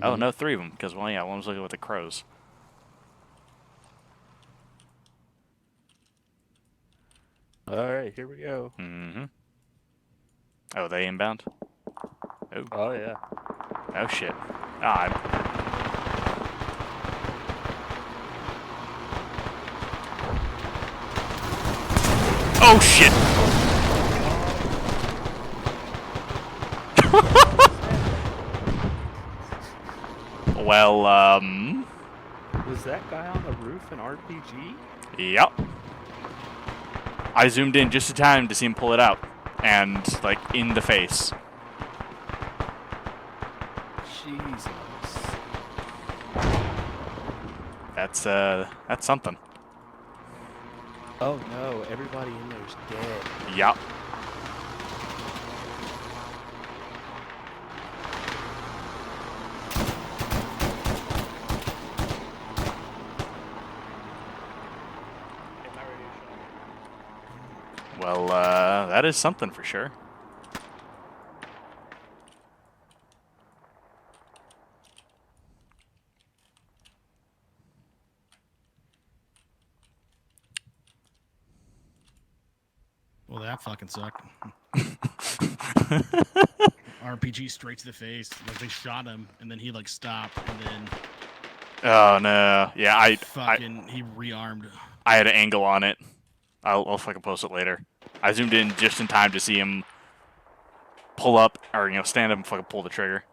Oh, Mm-hmm. no, three of them, because, well, yeah, one was looking with the crows. All right, here we go. Mm-hmm. Oh, they inbound? Oh. Oh yeah. Oh, shit. Ah, oh, shit! Well, Was that guy on the roof an RPG? yep. I zoomed in just in time to see him pull it out. And, like, in the face. Jesus. That's something. Oh no, everybody in there's dead. Yep. Well, that is something for sure. Well, that fucking sucked. RPG straight to the face. Like they shot him, and then he like stopped, and then Oh no. Yeah, he rearmed. I had an angle on it. I'll fucking post it later. I zoomed in just in time to see him pull up, or stand up and fucking pull the trigger.